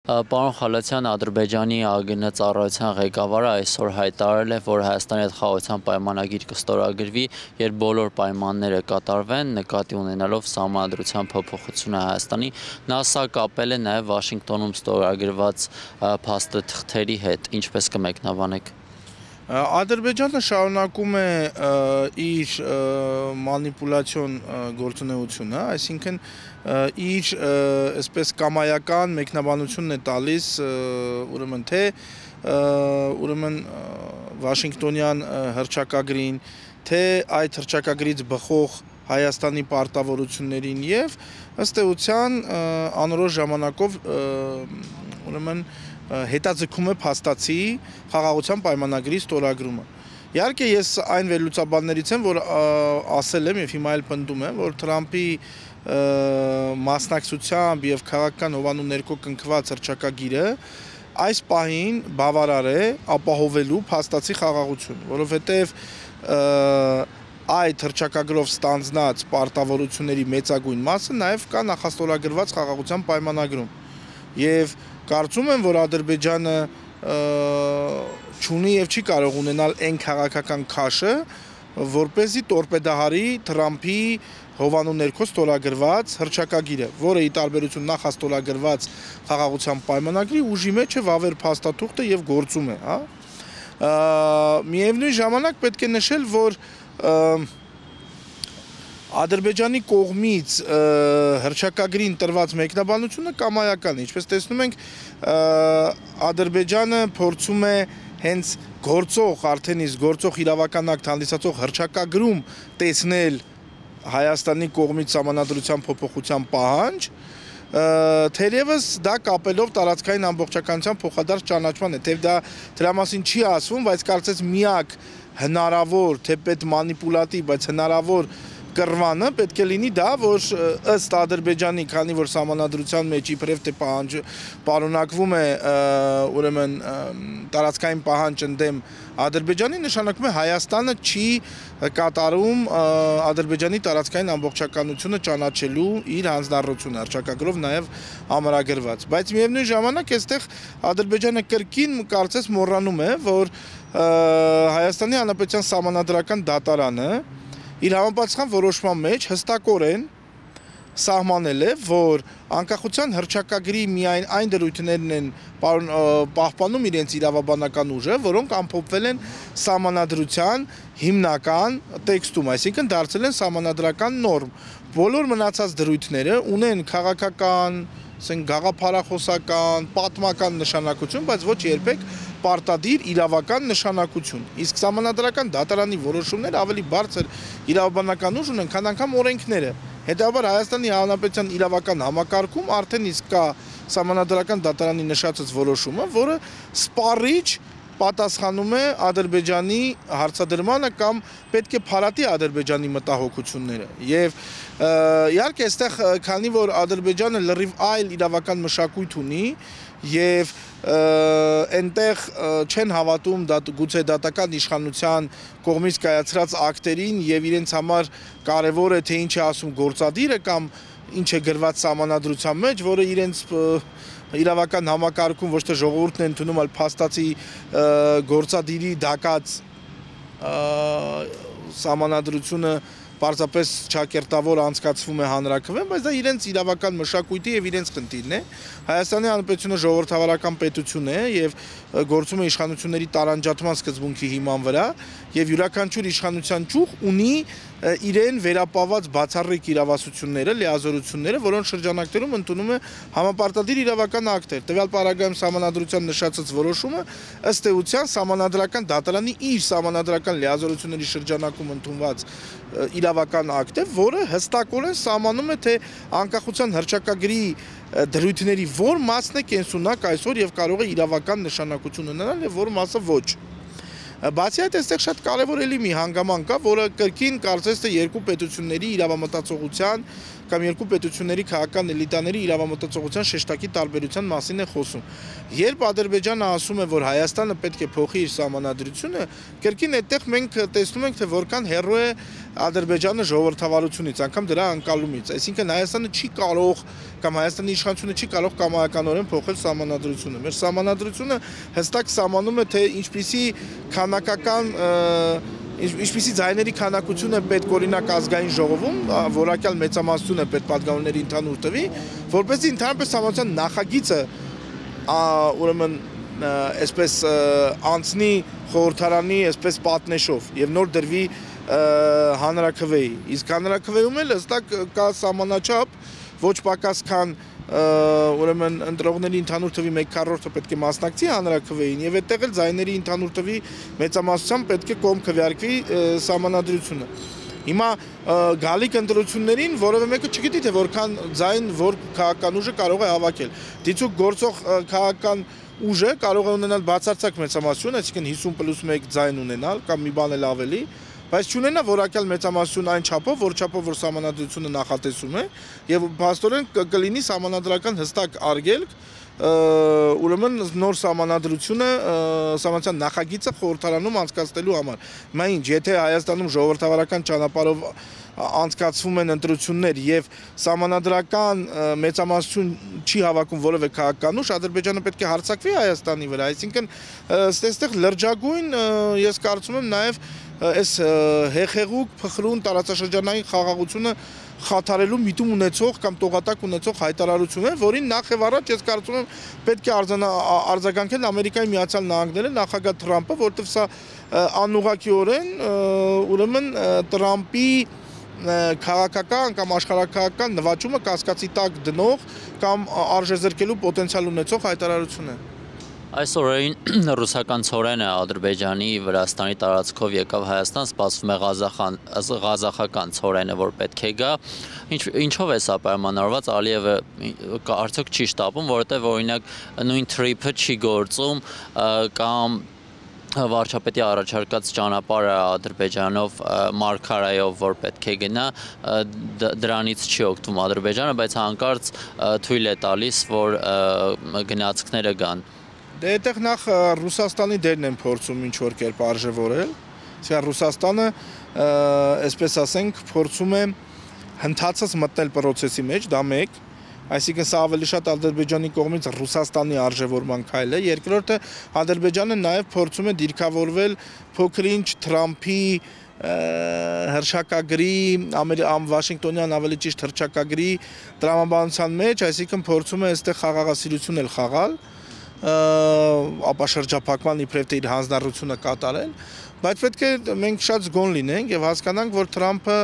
Պարոն Խալաթյան, Ադրբեջանի ԱԳՆ ծառայության ղեկավարը այսօր հայտարարել է, որ Հայաստանի հետ խաղաղության պայմանագիր կստորագրվի, երբ բոլոր պայմանները կատարվեն, նկատի ունենալով սահմանադրության փոփոխությունը Հայաստանի։ Նա սա կապել է նաև Վաշինգտոնում ստորագրված փաստաթղթերի հետ, ինչպես կմեկնաբանեք։ Ադրբեջանը շարունակում է իր մանիպուլյացիոն գործունեությունը, այսինքն իր այսպես կամայական մեկնաբանությունն է տալիս, ուրեմն թե ուրեմն Վաշինգտոնյան հռչակագրին, թե այդ հռչակագրից բխող Հայաստանի պարտավորություններին եւ ըստ էության անորոշ ժամանակով ուրեմն հետաձգում է փաստացի խաղաղության պայմանագրի ստորագրումը։ Իհարկե ես այն վերլուծաբաններից եմ, որ ասել եմ եւ հիմա էլ պնդում եմ, որ Թրամփի մասնակցությամբ եւ քաղաքական հովանու ներքո կնքված հռչակագիրը այս պահին բավարար է ապահովելու փաստացի խաղաղություն, որովհետեւ այդ հռչակագրով ստանձնած պարտավորությունների մեծագույն մասը նաեւ կա նախաստորագրված խաղաղության պայմանագրում։ Եվ կարծում եմ, որ Ադրբեջանը չունի եւ չի կարող ունենալ այն քաղաքական քաշը, որպեսզի տորպեդահարի Թրամփի հովանու ներքո ստորագրված հռչակագիրը, որը ի տարբերություն նախաստորագրված խաղաղության պայմանագրի ուժի մեջ է վավեր փաստաթուղթը եւ գործում է, հա։ Միևնույն ժամանակ պետք է նշել, որ Ադրբեջանի կողմից հռչակագրին տրված մեկնաբանությունը կամայական է, ինչպես տեսնում ենք, Ադրբեջանը փորձում է հենց գործող, արդեն իսկ գործող իրավական ակտ հանդիսացող հռչակագրում տեսնել Հայաստանի կողմից սահմանադրության փոփոխության պահանջ, թերևս դա կապելով տարածքային ամբողջականության փոխադարձ ճանաչման է, թեև դա դրա մասին չի ասվում, բայց կարծես միակ հնարավոր, թեպետ մանիպուլատիվ, բայց հնարավոր կռվանը պետք է լինի դա, որ ըստ Ադրբեջանի, քանի որ սահմանադրության մեջ իբրև թե պարունակվում է ուրեմն տարածքային պահանջ ընդդեմ Ադրբեջանի, նշանակում է Հայաստանը չի կատարում Ադրբեջանի տարածքային ամբողջականությունը ճանաչելու իր հանձնառությունը, հռչակագրով նաև ամրագրված։ Բայց միևնույն ժամանակ այստեղ Ադրբեջանը կրկին կարծես մոռանում է, որ Հայաստանի Հանրապետության սահմանադրական դատարանը իր համապատասխան որոշման մեջ հստակորեն սահմանել է, որ անկախության հռչակագրի միայն այն դրույթներն են պահպանում իրենց իրավաբանական ուժը, որոնք ամփոփվել են սահմանադրության հիմնական տեքստում, այսինքն դարձել են սահմանադրական նորմ։ Բոլոր մնացած դրույթները ունեն քաղաքական, գաղափարախոսական, պատմական նշանակություն, բայց ոչ երբեք պարտադիր իրավական նշանակություն։ Իսկ սահմանադրական դատարանի որոշումները ավելի բարձր իրավաբանական ուժ ունեն, քան անգամ օրենքները։ Հետևաբար Հայաստանի Հանրապետության իրավական համակարգում արդեն իսկ կա սահմանադրական դատարանի նշածած որոշումը, որը սպառիչ պատասխանում է Ադրբեջանի հարցադրմանը կամ պետք է փարատի Ադրբեջանի մտահոգությունները։ Եվ իհարկե այստեղ քանի որ Ադրբեջանը լրիվ այլ իրավական մշակույթ ունի եւ այնտեղ չեն հավատում գուցե դատական իշխանության կողմից կայացրած ակտերին եւ իրենց համար կարեւոր է թե ինչ է ասում գործադիրը կամ ինչ է գրված սահմանադրության մեջ, որը իրենց իրավական համակարգում ոչ թե ժողովուրդն է ընդունում, այլ փաստացի գործադիրի դակած սահմանադրությունը պարզապես չակերտավոր անցկացվում է հանրաքվեն, բայց դա իրենց իրավական մշակույթի եւ իրենց խնդիրն է։ Հայաստանի Հանրապետությունը ժողովրդավարական պետություն է եւ գործում է իշխանությունների տարանջատման սկզբունքի հիման վրա եւ յուրաքանչյուր իշխանության ճյուղ ունի իրեն վերապահված բացառիկ իրավասությունները, լիազորությունները, որոնց շրջանակներում ընդունում է համապարտադիր իրավական ակտեր։ Տվյալ պարագայում սահմանադրության նշածած որոշումը ըստ էության սահմանադրական դատարանի իր սահմանադրական լիազորությունների շրջանակում ընդունված իրավական ակտ է, որը հստակորեն սահմանում է, թե անկախության հռչակագրի դրույթների որ մասն է կենսունակ այսօր եւ կարող է իրավական նշանակություն ունենալ եւ որ մասը ոչ։ Բացի այդ, այստեղ շատ կարևոր էլի մի հանգաման կա, որը կրկին կարծես թե երկու պետությունների իրավամտածողության կամ երկու պետությունների քաղաքական էլիտաների իրավամտածողության շեշտակի տարբերության մասին է խոսում։ Երբ Ադրբեջանը ասում է, որ Հայաստանը պետք է փոխի իր սահմանադրությունը, կրկին այդտեղ մենք տեսնում ենք, թե որքան հեռու է Ադրբեջանը ժողովրդավարությունից, անգամ դրա անկալումից։ Այսինքն Հայաստանը չի կարող կամ Հայաստանի իշխանությունը չի կարող կամայականորեն փոխել սահմանադրությունը։ Մեր սահմանադրությունը հստակ սահմանում է, թե ինչպիսի ձայների քանակություն է պետք օրինակ ազգային ժողովում, որակյալ մեծամասնություն է պետք պատգամավորների ընդհանուր տվի, որպեսզի ընդհանրապես սահմանության նախագիծը ուրեմն այսպես անցնի խորհրդարանի այսպես պատնեշով եւ նոր դրվի հանրաքվեի։ Իսկ հանրաքվեում էլ հստակ կա սահմանաչափ ոչ պակաս քան ուրեմն ընտրողների ընդհանուր թվի 1/4-ը պետք է մասնակցի հանրաքվեին եւ այդտեղ էլ ձայների ընդհանուր թվի մեծամասնությամբ պետք է կողմ քվեարկվի սահմանադրությունը։ Հիմա գալիք ընտրություններին որևէ մեկը չգիտի թե որքան ձայն որ քաղաքական ուժը կարող է հավաքել։ Դիցուք գործող քաղաքական ուժը կարող է ունենալ բացարձակ մեծամասնություն, այսինքն 50+1 ձայն ունենալ կամ մի բան էլ ավելի, բայց չունենա որակյալ մեծամասնություն այն չափով, որ սահմանադրությունը նախատեսում է եւ փաստորեն կլինի սահմանադրական հստակ արգելք, ուրեմն նոր սահմանադրությունը սահմանության նախագիծը խորհրդարանում անցկացնելու համար։ Հիմա ինչ, եթե Հայաստանում ժողովրդավարական ճանապարհով անցկացվում են ընտրություններ եւ սահմանադրական մեծամասնություն չի հավաքում որևէ քաղաքական ուժ, Ադրբեջանը պետք է հարձակվի Հայաստանի վրա, այսինքն այստեղ լրջագույն ես կարծում եմ նաեւ այս հեղեղուկ փխրուն տարածաշրջանային խաղաղությունը խաթարելու միտում ունեցող կամ տողատակ ունեցող հայտարարություն է, որին նախ եւ առաջ ես կարծում եմ պետք է արձագանքել Ամերիկայի Միացյալ Նահանգները, նախագահ Թրամփը, որովհետեւ սա անուղղակիորեն ուրեմն Տրամփի քաղաքական կամ աշխարհակաղակական նվաճումը կասկածի տակ դնող կամ արժեզրկելու պոտենցիալ ունեցող հայտարարություն է։ Այս օրերին ռուսական ցորենը Ադրբեջանի Վրաստանի տարածքով եկավ Հայաստան, սպասվում է ղազախական ցորենը, որ պետք է գա։ Ինչով է սա պայմանավորված, Ալիևը արդյոք չի շտապում, որովհետև օրինակ նույն թրիփը չի գործում կամ վարչապետի առաջարկած ճանապարհը Ադրբեջանով Մարգարայով որ պետք է գնա, դրանից չի օգտվում Ադրբեջանը, բայց հանկարծ թույլ է տալիս, որ գնացքները գան։ Դե այդտեղ նախ Ռուսաստանի դերն են փորձում ինչ որ կերպ արժևորել, այսինքն Ռուսաստանը, այսպես ասենք, փորձում է հնդածած մտնել process-ի մեջ, դա մեկ, այսինքն սա ավելի շատ Ադրբեջանի կողմից Ռուսաստանի արժևորման քայլ է, երկրորդը Ադրբեջանը նաև փորձում է դիրքավորվել փոքր-ինչ Թրամփի հրճակագրի, Վաշինգտոնյան ավելի ճիշտ հրճակագրի տրամաբանության մեջ, այսինքն փորձում է այստեղ խաղաղասիրություն էլ խաղալ, ապա շրջափակման իբրև թե իր հանձնառությունը կատարել, բայց պետք է մենք շատ զգոն լինենք եւ հասկանանք, որ Թրամփը,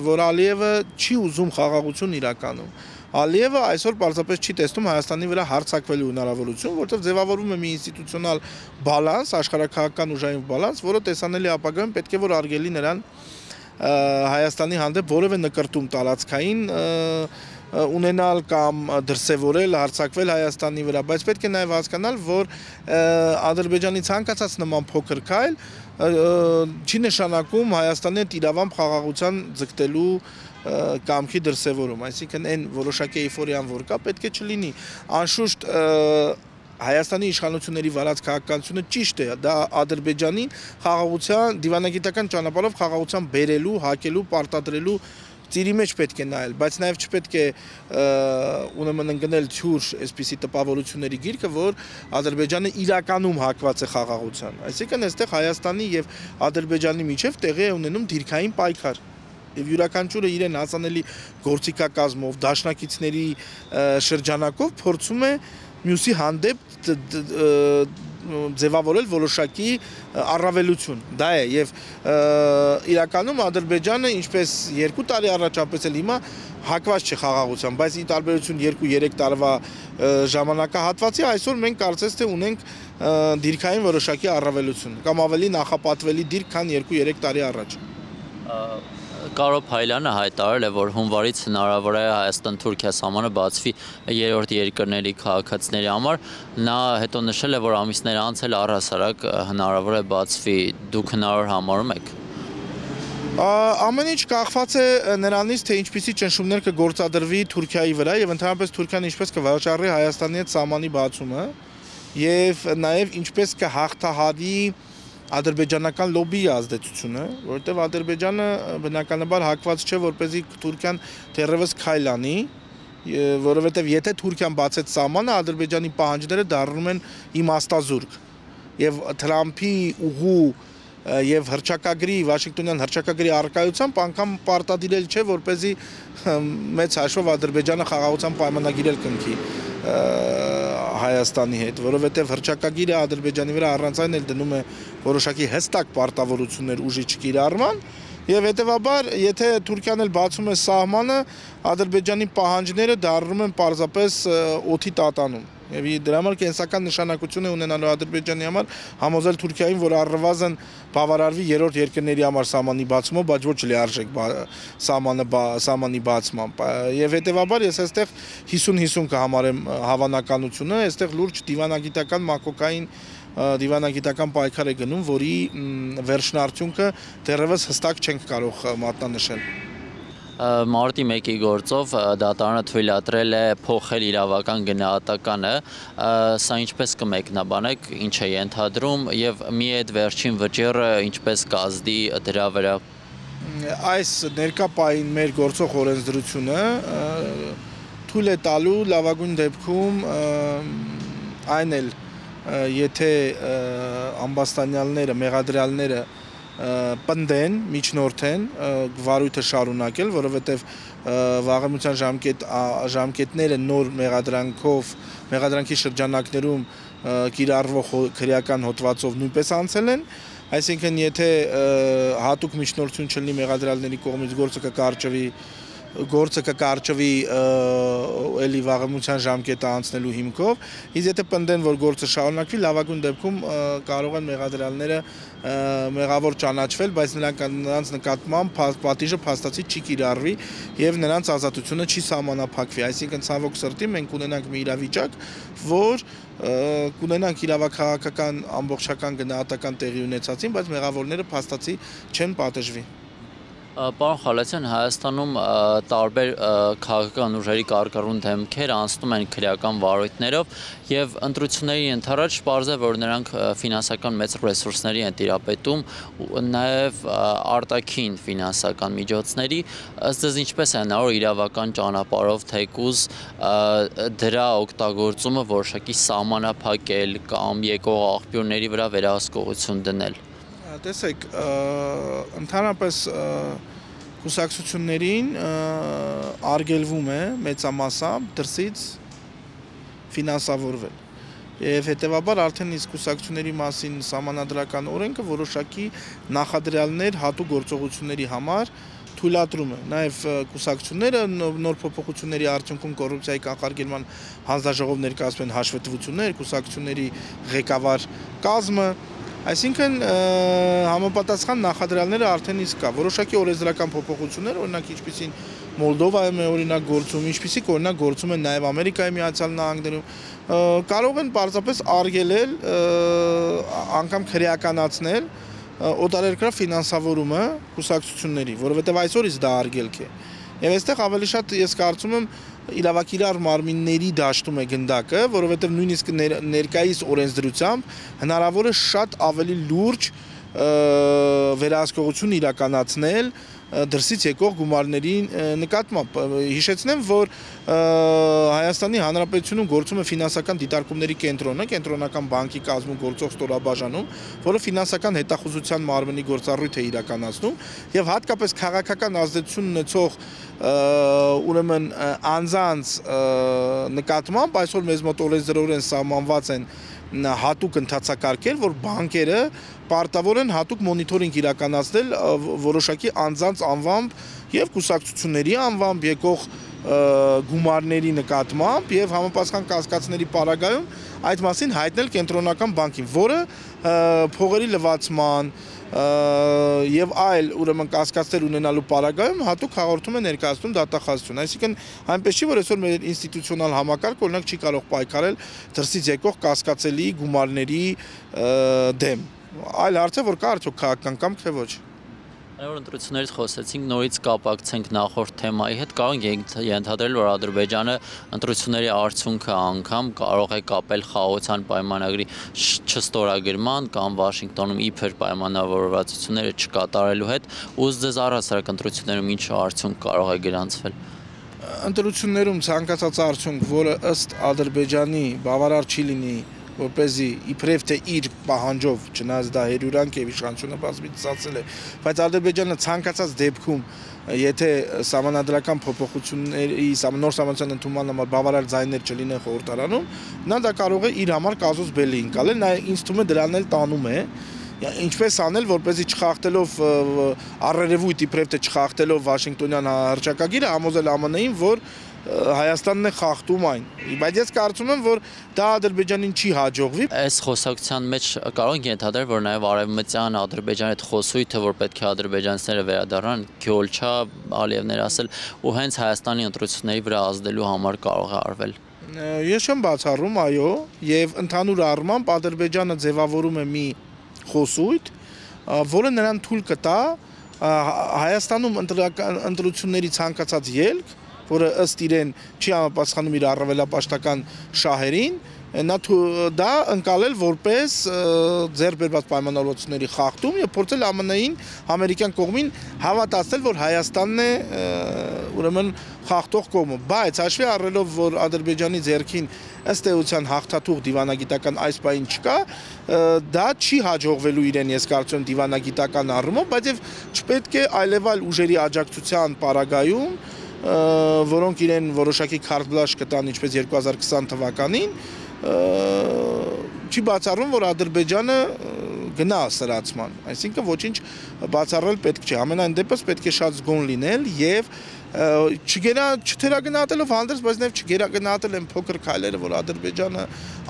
որ Ալիևը չի ուզում խաղաղություն իրականում։ Ալիևը այսօր պարզապես չի տեսնում Հայաստանի վրա հարձակվելու հնարավորություն, որովհետև ձևավորվում է մի ինստիտուցիոնալ բալանս, աշխարհակաղակական ուժային բալանս, որը տեսանելի ապագայում պետք է որ արգելի նրան Հայաստանի հանդեպ որևէ նկրտում տարածքային ունենալ կամ դրսևորել, հարձակվել Հայաստանի վրա, բայց պետք է նաև հասկանալ, որ Ադրբեջանի ցանկացած նման փոքր քայլ չի նշանակում Հայաստանի հետ իրավամբ խաղաղության ձգտելու կամքի դրսևորում, այսինքն այն որոշակի էյֆորիան որ կա, պետք է չլինի։ Անշուշտ Հայաստանի իշխանությունների վարած քաղաքականությունը ճիշտ է, դա Ադրբեջանին խաղաղության դիվանագիտական ճանապարհով խաղաղության բերելու, հակելու, պարտադրելու ծիրի մեջ պետք է նայել, բայց նաև չպետք է ուրեմն ընկնել թյուր այսպիսի տպավորությունների գիրկը, որ Ադրբեջանը իրականում հակված է խաղաղության։ Այսինքն այստեղ Հայաստանի եւ Ադրբեջանի միջև տեղի է ունենում դիրքային պայքար։ Եվ յուրաքանչյուրը իրեն հասանելի գործիքակազմով, դաշնակիցների շրջանակով փորձում է մյուսի հանդեպ ձևավորել որոշակի առավելություն։ Դա է եւ իրականում Ադրբեջանը ինչպես 2 տարի առաջ ապրել հիմա հակված չէ խաղաղության, բայց ի տարբերություն 2-3 տարվա ժամանակահատվածի այսօր մենք կարծես թե ունենք դիրքային որոշակի առավելություն կամ ավելի նախապատվելի դիրք, քան 2-3 տարի առաջ։ Կարո Փայլյանը հայտարարել է, որ հունվարից հնարավոր է Հայաստան-Թուրքիա սահմանը բացվի երրորդ երկրների քաղաքացիների համար։ Նա հետո նշել է, որ ամիսներ անց էլ առհասարակ հնարավոր է բացվի։ Դուք հնարավոր համարում եք։ Ամեն ինչ կախված է նրանից, թե ինչպիսի ճնշումներ կգործադրվի Թուրքիայի վրա եւ ընդհանրապես Թուրքիան ինչպես կվաճառի Հայաստանի հետ սահմանի բացումը եւ նաեւ ինչպես կհաղթահարի ադրբեջանական լոբիի ազդեցությունը, որովհետև Ադրբեջանը բնականաբար հակված չէ, որպեսզի Թուրքիան դեռևս քայլ անի, որովհետև եթե Թուրքիան բացեց սահմանը, Ադրբեջանի պահանջները դառնում են իմաստազուրկ, եւ Թրամփի ուղու եւ հռչակագրի Վաշինգտոնյան հռչակագրի արկայությամբ անգամ պարտադիրել չէ, որպեսզի մեծ հաշվով Ադրբեջանը խաղաղության պայմանագիր կնքի Հայաստանի հետ, որովհետև հռչակագիրը Ադրբեջանի վրա առանց այն էլ դնում է որոշակի հստակ պարտավորություններ ուժի չկիրառման, եւ հետեւաբար, եթե Թուրքիան էլ բացում է սահմանը, Ադրբեջանի պահանջները դառնում են պարզապես օդի տատանում։ Եվ դրա համար կենսական նշանակություն է ունենալու Ադրբեջանի համար համոզել Թուրքիային, որ առնվազն բավարարվի երրորդ երկրների համար սահմանի բացումով, բայց ոչ լիարժեք սահմանի բացմամբ։ Եվ հետեւաբար ես այստեղ 50-50 կհամարեմ հավանականությունը, այստեղ լուրջ դիվանագիտական մակոկային դիվանագիտական պայքար է գնում, որի վերջնարդյունքը դեռևս հստակ չենք կարող մատնանշել։ Մարտի 1-ի գործով դատարանը թույլատրել է փոխել իրավական գնահատականը, սա ինչպես կմեկնաբանեք, ինչ է ենթադրում եւ մի այդ վերջին վճիռը ինչպես կազդի դրա վրա։ Այս ներկա պահին մեր գործող օրենսդրությունը թույլ է տալու լավագույն դեպքում այն էլ եթե ամբաստանյալները, մեղադրյալները պնդեն, միջնորդեն, վարույթը շարունակել, որովհետև վաղեմության ժամկետները նոր մեղադրանքի շրջանակներում կիրառվող քրեական հոդվածով նույնպես անցել են, այսինքն եթե հատուկ միջնորդություն չլինի մեղադրյալների կողմից գործը կկարճվի էլի վաղեմության ժամկետը անցնելու հիմքով, իսկ եթե պնդեն, որ գործը շարունակվի, լավագույն դեպքում կարող են մեղադրյալները մեղավոր ճանաչվել, բայց նրանց նկատմամբ պատիժը փաստացի չի կիրառվի եւ նրանց ազատությունը չի սահմանափակվի, այսինքն ցավոք սրտի մենք ունենանք մի իրավիճակ, որ կունենանք իրավաքաղաքական ամբողջական գնահատական տեղի ունեցածին, բայց մեղավորները փաստացի չեն պատժվի։ Պարոն Խալացյան, Հայաստանում տարբեր քաղաքական ուժերի կարգառուն դեմքեր անցնում են քրեական վարույթներով եւ ընտրությունների ընդառաջ պարզ է, որ նրանք ֆինանսական մեծ ռեսուրսների են տիրապետում, նաեւ արտաքին ֆինանսական միջոցների, ըստ ձեզ ինչպես է հնարավոր իրավական ճանապարհով թեկուզ դրա օգտագործումը որոշակի սահմանափակել կամ եկող աղբյուրների վրա վերահսկողություն դնել։ Տեսեք, ընդհանրապես կուսակցություններին արգելվում է մեծամասամբ դրսից ֆինանսավորվել։ Եվ հետևաբար արդեն իսկ կուսակցությունների մասին սահմանադրական օրենքը որոշակի նախադրյալներ հատուկ գործողությունների համար թույլատրում է։ Նաև կուսակցությունները նոր փոփոխությունների արդյունքում կոռուպցիայի կանխարգելման հանձնաժողով ներկայացնում են հաշվետվություններ, կուսակցությունների ղեկավար կազմը, այսինքն համապատասխան նախադրյալները արդեն իսկ կա։ Որոշակի օրենսդրական փոփոխություններ, օրինակ ինչպիսին Մոլդովայում է օրինակ գործում, ինչպիսիք օրինակ գործում են նաև Ամերիկայի Միացյալ Նահանգներում, կարող են պարզապես արգելել, անգամ քրեականացնել օտարերկրյա ֆինանսավորումը կուսակցությունների, որովհետև այսօր իսկ դա արգելք է։ Եվ այստեղ ավելի շատ ես կարծում եմ իրավակիրառ մարմինների դաշտում է գնդակը, որովհետև նույնիսկ ներկայիս օրենսդրությամբ հնարավոր է շատ ավելի լուրջ վերահսկողություն իրականացնել դրսից եկող գումարների նկատմամբ։ Հիշեցնեմ, որ Հայաստանի Հանրապետությունում գործում է ֆինանսական դիտարկումների կենտրոնը, կենտրոնական բանկի կազմում գործող ստորաբաժանում, որը ֆինանսական հետախուզության մարմնի գործառույթ է իրականացնում եւ հատկապես քաղաքական ազդեցություն ունեցող ուրեմն անձանց նկատմամբ այսօր մեզ մոտ օրենսդրորեն սահմանված են հատուկ ընթացակարգեր, որ բանկերը պարտավոր են հատուկ մոնիթորինգ իրականացնել որոշակի անձանց անվամբ եւ կուսակցությունների անվամբ եկող գումարների նկատմամբ եւ համապատասխան կասկածների պարագայում այդ մասին հայտնել կենտրոնական բանկին, որը փողերի լվացման եւ այլ ուրեմն կասկածներ ունենալու պարագայում հատուկ հաղորդում է ներկայացնում դատախազություն։ Այսինքն այնպես չի, որ այսօր մեր ինստիտուցիոնալ համակարգը օրինակ չի կարող պայքարել դրսից եկող կասկածելի գումարների դեմ։ Այլ հարց է, որ կա արդյոք քաղաքական կամք թե ոչ։ Որ ընտրություններից խոսեցինք, նորից կապակցենք նախորդ թեմայի հետ, կարող ենք ենթադրել, որ Ադրբեջանը ընտրությունների արդյունքը անգամ կարող է կապել խաղաղության պայմանագրի չստորագրման կամ Վաշինգտոնում իբր պայմանավորվածությունները չկատարելու հետ, ուզ ձեզ առհասարակ ընտրություններում ինչ արդյունք կարող է գրանցվել։ Ընտրություններում ցանկացած արդյունք, որը ըստ Ադրբեջանի բավարար չի լինի, որպեսզի իբրև թե իր պահանջով, չնայած դա հերյուրանք եւ իշխանությունը բազմից ասել է, բայց Ադրբեջանը ցանկացած դեպքում, եթե սահմանադրական փոփոխությունների, նոր սահմանության ընդունման համար բավարար ձայներ չլինեն խորհրդարանում, նա դա կարող է իր համար կազուս բելի ընկալել, նա ինձ թվում է դրան էլ տանում է, ինչպես անել, որպեսզի չխախտելով առերևույթ իբրև թե չխախտելով Վաշինգտոնյան հռչակագիրը համոզել ԱՄՆ-ին, որ Հայաստանն է խախտում այն, բայց ես կարծում եմ, որ դա Ադրբեջանին չի հաջողվի։ Այս խոսակցության մեջ կարող ենք ենթադրել, որ նաև արևմտյան Ադրբեջանի այդ խոսույթը, որ պետք է ադրբեջանցիները վերադառնան, Գյոլչա Ալիևներ ասել, ու հենց Հայաստանի ընտրությունների վրա ազդելու համար կարող է արվել։ Ես չեմ բացառում, այո, եւ ընդհանուր առմամբ Ադրբեջանը ձևավորում է մի խոսույթ, որը նրան թույլ կտա Հայաստանում ընտրությունների ցանկացած ելք, որը ըստ իրեն չի համապատասխանում իր առավելապաշտական շահերին, դա ընկալել որպես ձեռբերված պայմանավորվածությունների խախտում եւ փորձել ԱՄՆ-ին, ամերիկյան կողմին հավատացնել, որ Հայաստանն է ուրեմն խախտող կողմը, բայց հաշվի առնելով, որ Ադրբեջանի ձեռքին ըստ էության հաղթաթուղ դիվանագիտական այս պահին չկա, դա չի հաջողվելու իրեն, ես կարծում եմ դիվանագիտական առումով, բայց եւ չպետք է այլևալ ուժերի աջակցության պարագայում, որոնք իրեն որոշակի քարտ բլանշ կտան, ինչպես 2020 թվականին, չի բացառվում, որ Ադրբեջանը գնա սրացման, այսինքն ոչինչ բացառել պետք չէ, ամենայն դեպս պետք է շատ զգոն լինել եւ չթերագնահատելով հանդերձ, բայց նաև չգերագնահատել են փոքր քայլերը, որ Ադրբեջանը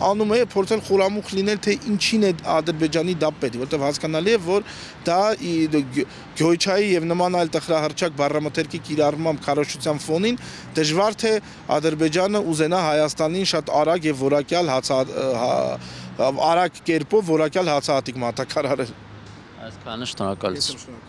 անում է, փորձել խորամուխ լինել, թե ինչին է Ադրբեջանի դա պետք, որտեղ հասկանալի է, որ դա Գյոյչայի եւ նման այլ տխրահռչակ բառամթերքի կիրառմամբ քարոզչության ֆոնին դժվար թե Ադրբեջանը ուզենա Հայաստանին շատ արագ եւ որակյալ արագ կերպով որակյալ հացահատիկ մատակարարել։ Այսքանը շնորհակալություն։